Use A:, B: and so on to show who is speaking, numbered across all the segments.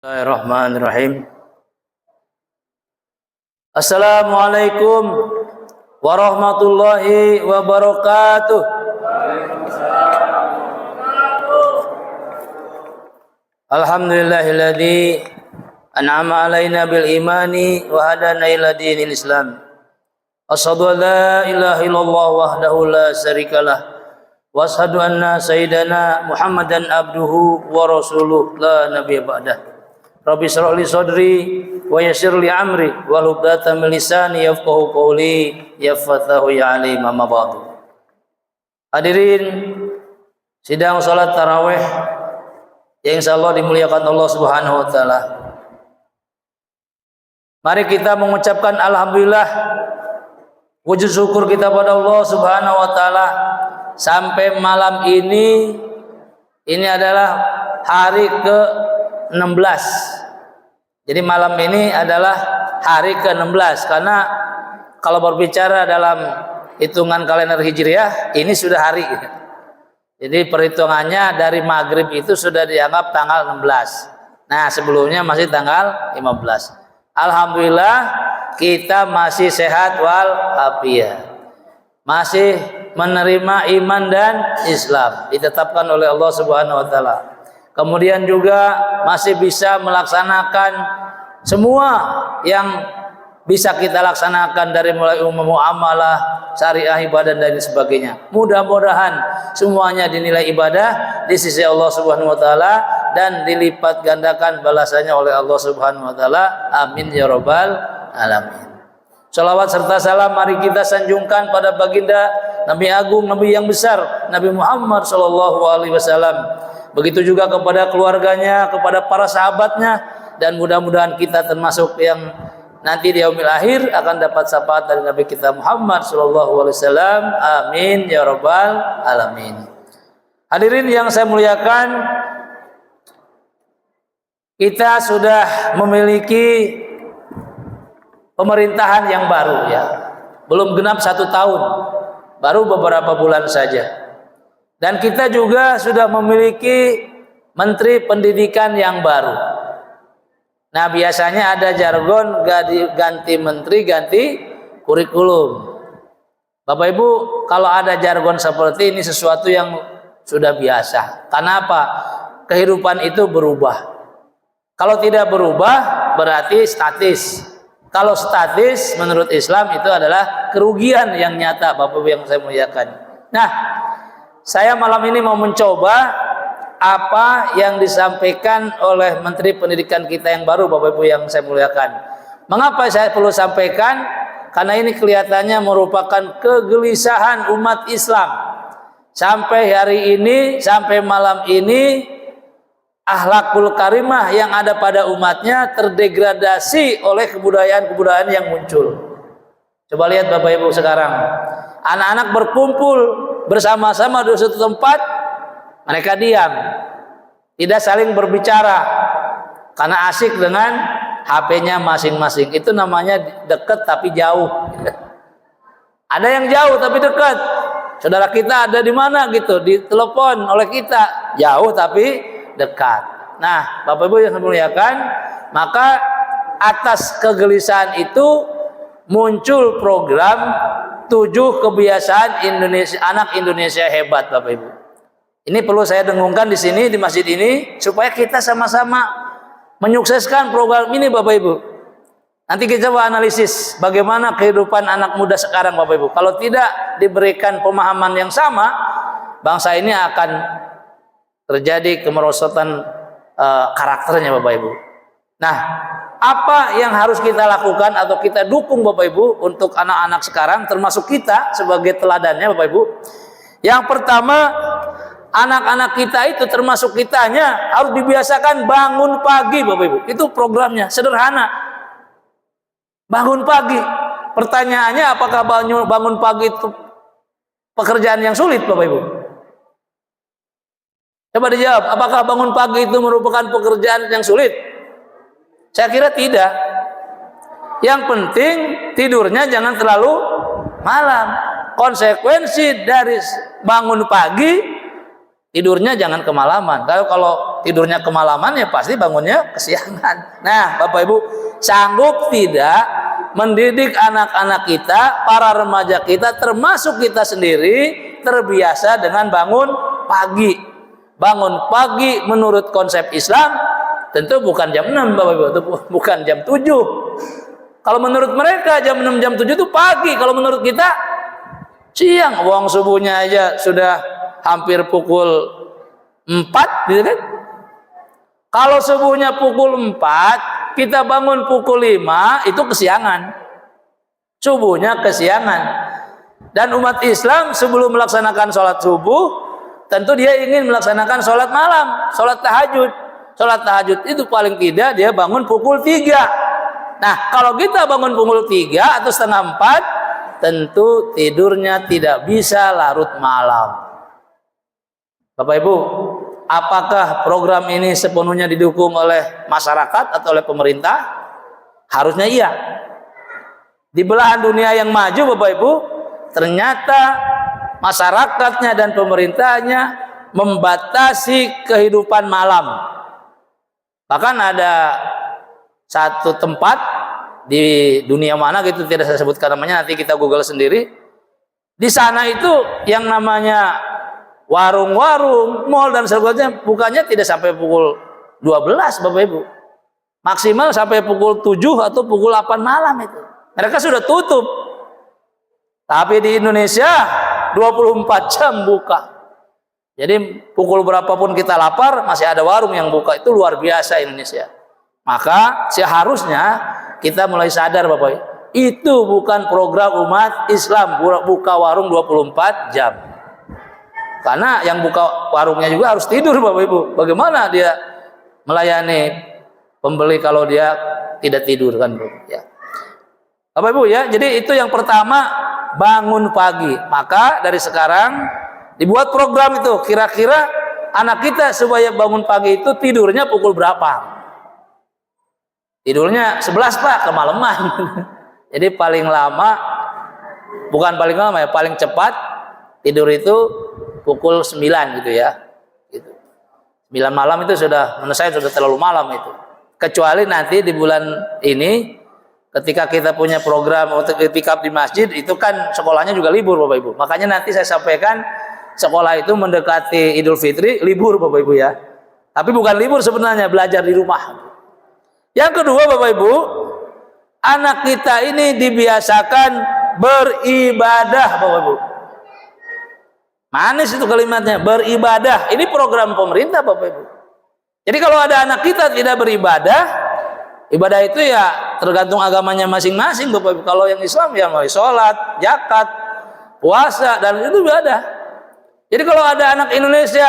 A: Bismillahirrahmanirrahim. Assalamualaikum warahmatullahi wabarakatuh. Alhamdulillahilladzi an'ama alaina bil imani wa hadana ila dinil Islam. Asyhadu an la ilaha illallah wahdahu la syarikalah wa asyhadu anna sayyidana Muhammadan abduhu wa rasuluh la nabiyya ba'dah. Rabbi shrah li sadri wa yassir li amri wahlul 'uqdatam min lisani yafqahu qawli yafqahu ya alim amma ba'du. Hadirin sidang salat tarawih yang insyaallah dimuliakan Allah Subhanahu wa taala. Mari kita mengucapkan alhamdulillah, wujud syukur kita pada Allah Subhanahu wa taala sampai malam ini adalah hari ke-16. Jadi malam ini adalah hari ke-16 karena kalau berbicara dalam hitungan kalender Hijriah ini sudah hari. Jadi perhitungannya dari maghrib itu sudah dianggap tanggal 16. Nah, sebelumnya masih tanggal 15. Alhamdulillah kita masih sehat wal afiat. Masih menerima iman dan Islam ditetapkan oleh Allah Subhanahu wa taala. Kemudian juga masih bisa melaksanakan semua yang bisa kita laksanakan dari mulai muamalah, syariah, ibadah dan sebagainya. Mudah-mudahan semuanya dinilai ibadah di sisi Allah Subhanahu wa taala dan dilipat gandakan balasannya oleh Allah Subhanahu wa taala. Amin ya rabbal alamin. Salawat serta salam mari kita sanjungkan pada baginda Nabi Agung, Nabi yang besar, Nabi Muhammad sallallahu alaihi wasallam. Begitu juga kepada keluarganya, kepada para sahabatnya, dan mudah-mudahan kita termasuk yang nanti di yaumil akhir akan dapat syafaat dari Nabi kita Muhammad sallallahu alaihi wasallam. Amin ya rabbal alamin. Hadirin yang saya muliakan, kita sudah memiliki pemerintahan yang baru ya. Belum genap 1 tahun, baru beberapa bulan saja. Dan kita juga sudah memiliki menteri pendidikan yang baru. Nah, biasanya ada jargon ganti menteri, ganti kurikulum. Bapak Ibu, kalau ada jargon seperti ini sesuatu yang sudah biasa. Karena apa? Kehidupan itu berubah. Kalau tidak berubah berarti statis. Kalau statis menurut Islam itu adalah kerugian yang nyata, Bapak Ibu yang saya muliakan. Nah, saya malam ini mau mencoba apa yang disampaikan oleh Menteri Pendidikan kita yang baru, Bapak Ibu yang saya muliakan. Mengapa saya perlu sampaikan? Karena ini kelihatannya merupakan kegelisahan umat Islam. Sampai hari ini, sampai malam ini, akhlakul karimah yang ada pada umatnya terdegradasi oleh kebudayaan-kebudayaan yang muncul. Coba lihat Bapak Ibu sekarang. Anak-anak berkumpul bersama-sama di satu tempat, mereka diam, tidak saling berbicara karena asik dengan HP-nya masing-masing. Itu namanya dekat tapi jauh. Ada yang jauh tapi dekat. Saudara kita ada di mana gitu, ditelepon oleh kita, jauh tapi dekat. Nah, Bapak Ibu yang saya muliakan, maka atas kegelisahan itu muncul program 7 kebiasaan Indonesia, anak Indonesia hebat, Bapak Ibu. Ini perlu saya dengungkan di sini, di masjid ini, supaya kita sama-sama menyukseskan program ini, Bapak Ibu. Nanti kita coba analisis bagaimana kehidupan anak muda sekarang, Bapak Ibu. Kalau tidak diberikan pemahaman yang sama, bangsa ini akan terjadi kemerosotan karakternya, Bapak Ibu. Nah, apa yang harus kita lakukan atau kita dukung, Bapak Ibu, untuk anak-anak sekarang, termasuk kita sebagai teladannya, Bapak Ibu? Yang pertama, anak-anak kita itu termasuk kitanya harus dibiasakan bangun pagi, Bapak Ibu. Itu programnya, sederhana. Bangun pagi. Pertanyaannya, apakah bangun pagi itu pekerjaan yang sulit, Bapak Ibu? Coba dijawab, apakah bangun pagi itu merupakan pekerjaan yang sulit? Saya kira tidak. Yang penting tidurnya jangan terlalu malam. Konsekuensi dari bangun pagi, tidurnya jangan kemalaman. Kalau tidurnya kemalaman ya pasti bangunnya kesiangan. Nah, Bapak Ibu, sanggup tidak mendidik anak-anak kita, para remaja kita, termasuk kita sendiri, terbiasa dengan bangun pagi. Bangun pagi menurut konsep Islam tentu bukan jam 6 Bapak Ibu, bukan jam 7. Kalau menurut mereka jam 6 jam 7 itu pagi, kalau menurut kita siang. Wong subuhnya aja sudah hampir pukul 4 gitu kan. Kalau subuhnya pukul 4, kita bangun pukul 5, itu kesiangan. Subuhnya kesiangan. Dan umat Islam sebelum melaksanakan sholat subuh, tentu dia ingin melaksanakan sholat malam, sholat tahajud. Sholat tahajud itu paling tidak dia bangun pukul 3. Nah, kalau kita bangun pukul 3 atau setengah 4, tentu tidurnya tidak bisa larut malam. Bapak Ibu, apakah program ini sepenuhnya didukung oleh masyarakat atau oleh pemerintah? Harusnya iya. Di belahan dunia yang maju Bapak Ibu, ternyata masyarakatnya dan pemerintahnya membatasi kehidupan malam. Bahkan ada satu tempat di dunia mana gitu, tidak saya sebutkan namanya, nanti kita Google sendiri. Di sana itu yang namanya warung-warung, mal dan sebagainya bukannya tidak sampai pukul 12 Bapak Ibu. Maksimal sampai pukul 7 atau pukul 8 malam itu. Mereka sudah tutup. Tapi di Indonesia 24 jam buka. Jadi pukul berapapun kita lapar masih ada warung yang buka. Itu luar biasa Indonesia. Maka seharusnya kita mulai sadar Bapak Ibu, itu bukan program umat Islam buka warung 24 jam. Karena yang buka warungnya juga harus tidur Bapak Ibu. Bagaimana dia melayani pembeli kalau dia tidak tidur kan ya. Bapak Ibu ya, jadi itu yang pertama, bangun pagi. Maka dari sekarang dibuat program itu, kira-kira anak kita supaya bangun pagi itu tidurnya pukul berapa? Tidurnya 11 Pak, kemalaman. Jadi paling lama, bukan paling lama ya, paling cepat tidur itu pukul 9 gitu ya. Gitu. 9 malam itu sudah, menurut saya sudah terlalu malam itu. Kecuali nanti di bulan ini, ketika kita punya program untuk itikaf di masjid, itu kan sekolahnya juga libur Bapak Ibu. Makanya nanti saya sampaikan, sekolah itu mendekati Idul Fitri, libur Bapak Ibu ya. Tapi bukan libur sebenarnya, belajar di rumah. Yang kedua Bapak Ibu, anak kita ini dibiasakan beribadah Bapak Ibu. Manis itu kalimatnya, beribadah. Ini program pemerintah Bapak Ibu. Jadi kalau ada anak kita tidak beribadah, ibadah itu ya tergantung agamanya masing-masing Bapak Ibu. Kalau yang Islam ya mulai sholat, zakat, puasa, dan itu ibadah. Jadi kalau ada anak Indonesia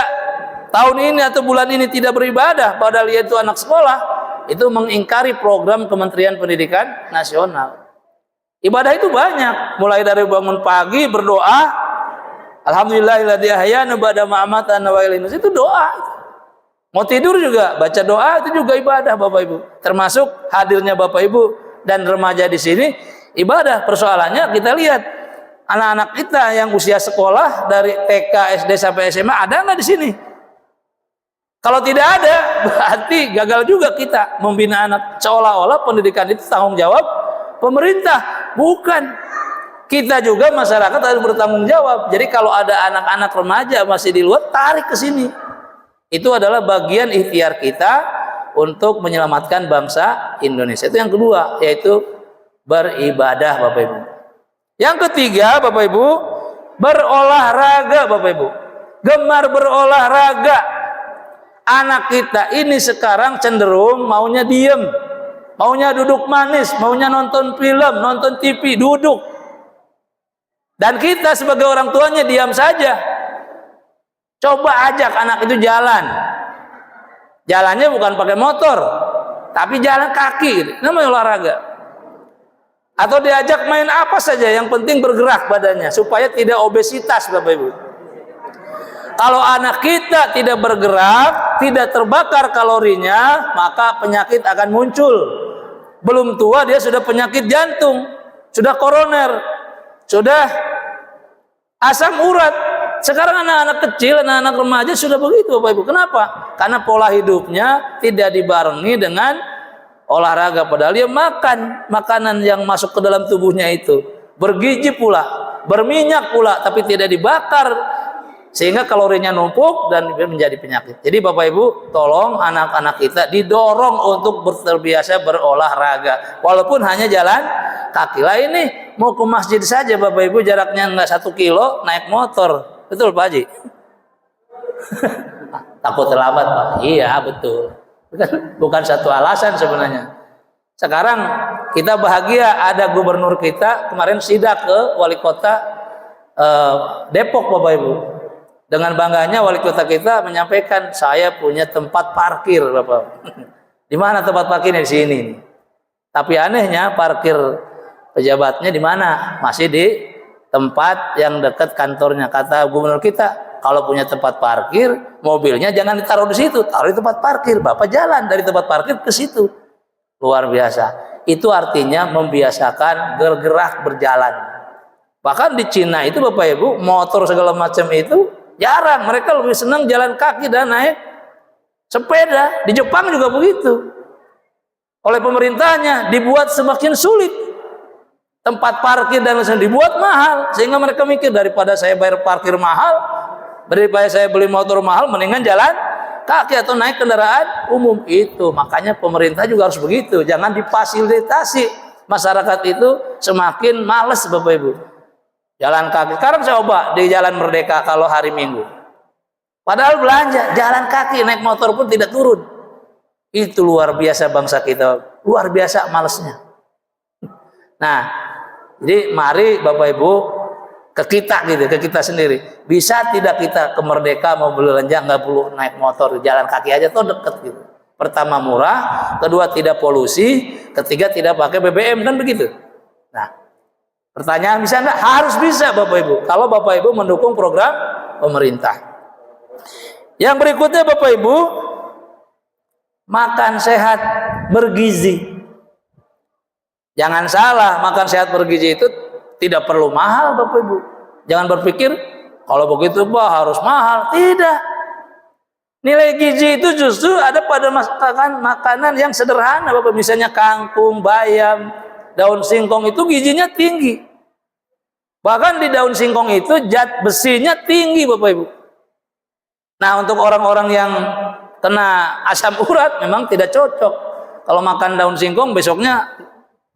A: tahun ini atau bulan ini tidak beribadah, padahal dia itu anak sekolah, itu mengingkari program Kementerian Pendidikan Nasional. Ibadah itu banyak, mulai dari bangun pagi berdoa, alhamdulillahilladzi ahyana ba'da ma amatana wa ilaihi nusyur, itu doa. Mau tidur juga baca doa, itu juga ibadah Bapak Ibu. Termasuk hadirnya Bapak Ibu dan remaja di sini ibadah. Persoalannya kita lihat anak-anak kita yang usia sekolah dari TK, SD sampai SMA ada nggak di sini? Kalau tidak ada, berarti gagal juga kita membina anak. Seolah-olah pendidikan itu tanggung jawab pemerintah. Bukan. Kita juga masyarakat harus bertanggung jawab. Jadi kalau ada anak-anak remaja masih di luar, tarik ke sini. Itu adalah bagian ikhtiar kita untuk menyelamatkan bangsa Indonesia. Itu yang kedua, yaitu beribadah Bapak Ibu. Yang ketiga Bapak Ibu, berolahraga Bapak Ibu. Gemar berolahraga. Anak kita ini sekarang cenderung maunya diem, maunya duduk manis, maunya nonton film, nonton TV, duduk. Dan kita sebagai orang tuanya diam saja. Coba ajak anak itu jalan. Jalannya bukan pakai motor, tapi jalan kaki, gitu. Namanya olahraga. Atau diajak main apa saja, yang penting bergerak badannya supaya tidak obesitas Bapak Ibu. Kalau anak kita tidak bergerak, tidak terbakar kalorinya, maka penyakit akan muncul. Belum tua dia sudah penyakit jantung, sudah koroner, sudah asam urat. Sekarang anak-anak kecil, anak-anak remaja sudah begitu Bapak Ibu. Kenapa? Karena pola hidupnya tidak dibarengi dengan olahraga, padahal dia makan makanan yang masuk ke dalam tubuhnya itu bergizi pula, berminyak pula, tapi tidak dibakar sehingga kalorinya numpuk dan menjadi penyakit. Jadi Bapak Ibu, tolong anak-anak kita didorong untuk terbiasa berolahraga walaupun hanya jalan kaki. Lah ini mau ke masjid saja Bapak Ibu jaraknya nggak 1 kilo naik motor, betul Pak Haji? Takut terlambat Pak? Iya betul. Bukan satu alasan sebenarnya. Sekarang kita bahagia ada gubernur kita kemarin sidak ke wali kota Depok Bapak Ibu. Dengan bangganya wali kota kita menyampaikan, saya punya tempat parkir Bapak. Di mana tempat parkirnya? Di sini. Tapi anehnya parkir pejabatnya di mana? Masih di tempat yang dekat kantornya. Kata gubernur kita, kalau punya tempat parkir, mobilnya jangan ditaruh di situ, taruh di tempat parkir. Bapak jalan dari tempat parkir ke situ. Luar biasa. Itu artinya membiasakan bergerak berjalan. Bahkan di Cina itu Bapak Ibu, motor segala macam itu jarang, mereka lebih senang jalan kaki dan naik sepeda. Di Jepang juga begitu. Oleh pemerintahnya dibuat semakin sulit. Tempat parkir dan lain-lain dibuat mahal sehingga mereka mikir daripada saya bayar parkir mahal, daripada saya beli motor mahal, mendingan jalan kaki atau naik kendaraan umum. Itu makanya pemerintah juga harus begitu. Jangan difasilitasi masyarakat itu semakin males Bapak Ibu. Jalan kaki. Sekarang saya coba di Jalan Merdeka kalau hari Minggu. Padahal belanja, jalan kaki, naik motor pun tidak turun. Itu luar biasa bangsa kita. Luar biasa malesnya. Nah, jadi mari Bapak Ibu ke kita gitu, ke kita sendiri. Bisa tidak kita ke Merdeka mau belanja nggak perlu naik motor, jalan kaki aja tuh deket gitu. Pertama murah, kedua tidak polusi, ketiga tidak pakai BBM dan begitu. Nah, pertanyaan bisa nggak? Harus bisa Bapak Ibu. Kalau Bapak Ibu mendukung program pemerintah. Yang berikutnya Bapak Ibu, makan sehat bergizi. Jangan salah, makan sehat bergizi itu tidak perlu mahal Bapak Ibu. Jangan berpikir kalau begitu Pak harus mahal. Tidak. Nilai gizi itu justru ada pada makanan yang sederhana Bapak. Misalnya kangkung, bayam, daun singkong itu gizinya tinggi. Bahkan di daun singkong itu zat besinya tinggi Bapak Ibu. Nah untuk orang-orang yang kena asam urat memang tidak cocok. Kalau makan daun singkong besoknya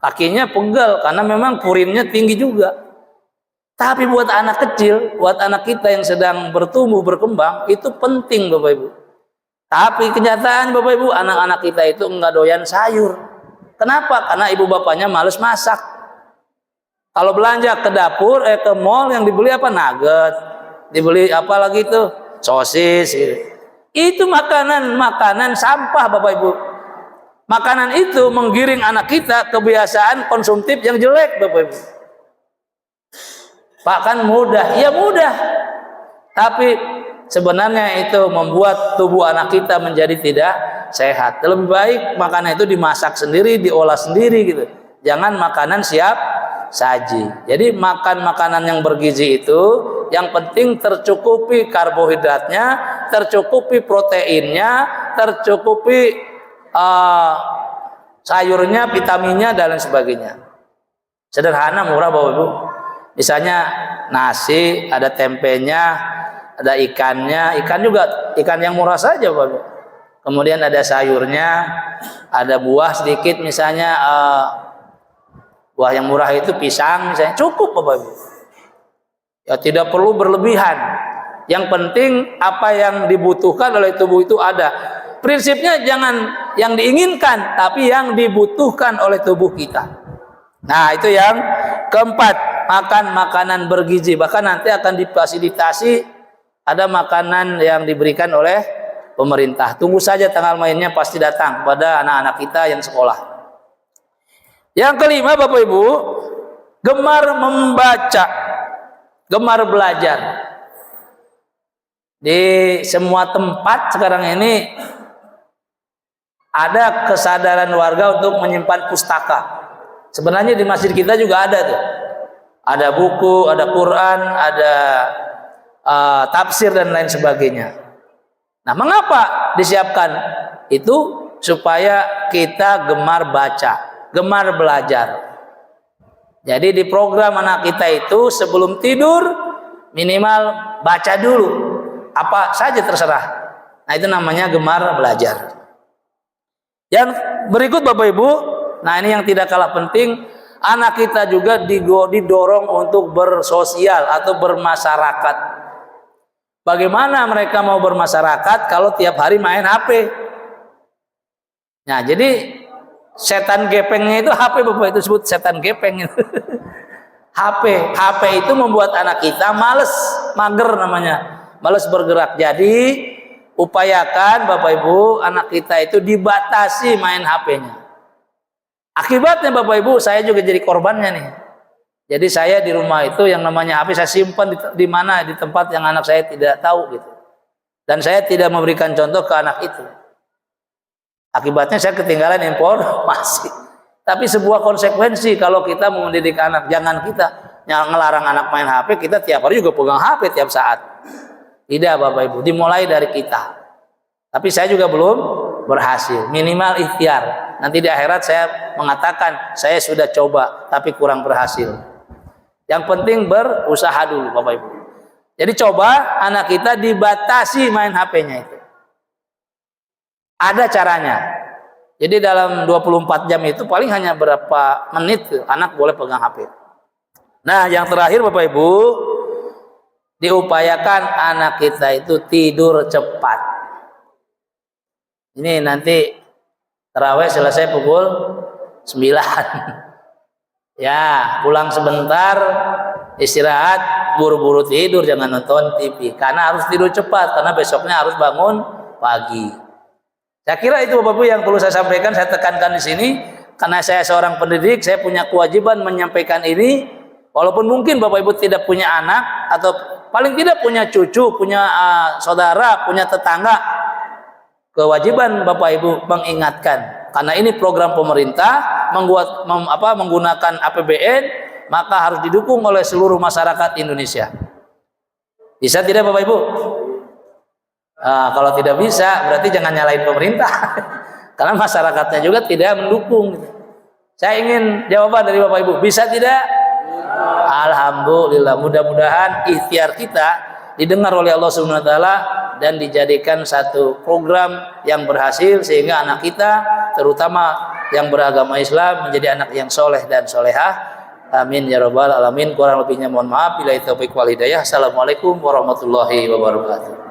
A: kakinya pegal karena memang purinnya tinggi juga. Tapi buat anak kecil, buat anak kita yang sedang bertumbuh berkembang itu penting Bapak Ibu. Tapi kenyataan Bapak Ibu, anak-anak kita itu enggak doyan sayur. Kenapa? Karena ibu bapaknya males masak. Kalau belanja ke dapur, ke mall yang dibeli apa? Nugget, dibeli apa lagi itu? Sosis. Gitu. Itu makanan sampah Bapak Ibu. Makanan itu menggiring anak kita kebiasaan konsumtif yang jelek Bapak Ibu. Bahkan mudah, ya mudah. Tapi sebenarnya itu membuat tubuh anak kita menjadi tidak sehat. Lebih baik makanan itu dimasak sendiri, diolah sendiri gitu. Jangan makanan siap saji. Jadi makan makanan yang bergizi itu yang penting tercukupi karbohidratnya, tercukupi proteinnya, tercukupi sayurnya, vitaminnya dan lain sebagainya. Sederhana, murah Bapak Ibu. Misalnya nasi, ada tempenya, ada ikannya, ikan juga ikan yang murah saja Bapak Ibu. Kemudian ada sayurnya, ada buah sedikit misalnya buah yang murah itu pisang misalnya, cukup Bapak Ibu. Ya tidak perlu berlebihan. Yang penting apa yang dibutuhkan oleh tubuh itu ada. Prinsipnya jangan yang diinginkan, tapi yang dibutuhkan oleh tubuh kita. Nah itu yang keempat, makan makanan bergizi. Bahkan nanti akan difasilitasi ada makanan yang diberikan oleh pemerintah. Tunggu saja tanggal mainnya pasti datang pada anak-anak kita yang sekolah. Yang kelima Bapak Ibu, gemar membaca, gemar belajar. Di semua tempat sekarang ini ada kesadaran warga untuk menyimpan pustaka. Sebenarnya di masjid kita juga ada tuh. Ada buku, ada Quran, ada tafsir dan lain sebagainya. Nah, mengapa disiapkan? Itu supaya kita gemar baca, gemar belajar. Jadi di program anak kita itu sebelum tidur minimal baca dulu, apa saja terserah. Nah, itu namanya gemar belajar. Yang berikut Bapak Ibu, nah ini yang tidak kalah penting, anak kita juga didorong untuk bersosial atau bermasyarakat. Bagaimana mereka mau bermasyarakat kalau tiap hari main HP? Nah, jadi setan gepengnya itu HP, Bapak, itu disebut setan gepeng itu. HP itu membuat anak kita males, mager namanya, males bergerak. Jadi upayakan Bapak Ibu anak kita itu dibatasi main HP-nya. Akibatnya Bapak Ibu, saya juga jadi korbannya nih. Jadi saya di rumah itu yang namanya HP saya simpan di mana, di tempat yang anak saya tidak tahu gitu. Dan saya tidak memberikan contoh ke anak itu. Akibatnya saya ketinggalan informasi. Tapi sebuah konsekuensi kalau kita mau mendidik anak, jangan kita ngelarang anak main HP, kita tiap hari juga pegang HP tiap saat. Tidak Bapak Ibu, dimulai dari kita. Tapi saya juga belum berhasil, minimal ikhtiar. Nanti di akhirat saya mengatakan saya sudah coba tapi kurang berhasil. Yang penting berusaha dulu Bapak Ibu. Jadi coba anak kita dibatasi main HP-nya itu. Ada caranya. Jadi dalam 24 jam itu paling hanya berapa menit anak boleh pegang HP. Nah, yang terakhir Bapak Ibu, diupayakan anak kita itu tidur cepat. Ini nanti tarawih selesai pukul 9. Ya, pulang sebentar, istirahat, buru-buru tidur, jangan nonton TV. Karena harus tidur cepat, karena besoknya harus bangun pagi. Saya kira itu Bapak Ibu yang perlu saya sampaikan, saya tekankan di sini. Karena saya seorang pendidik, saya punya kewajiban menyampaikan ini. Walaupun mungkin Bapak Ibu tidak punya anak, atau paling tidak punya cucu, punya saudara, punya tetangga. Kewajiban Bapak Ibu mengingatkan. Karena ini program pemerintah menggunakan APBN, maka harus didukung oleh seluruh masyarakat Indonesia. Bisa tidak Bapak Ibu? Kalau tidak bisa, berarti jangan nyalain pemerintah. Karena masyarakatnya juga tidak mendukung. Saya ingin jawaban dari Bapak Ibu. Bisa tidak? Alhamdulillah. Mudah-mudahan ikhtiar kita didengar oleh Allah Subhanahu wa taala dan dijadikan satu program yang berhasil sehingga anak kita terutama yang beragama Islam menjadi anak yang soleh dan solehah. Amin ya rabbal alamin. Kurang lebihnya mohon maaf. Billahi taufiq wal hidayah. Assalamualaikum warahmatullahi wabarakatuh.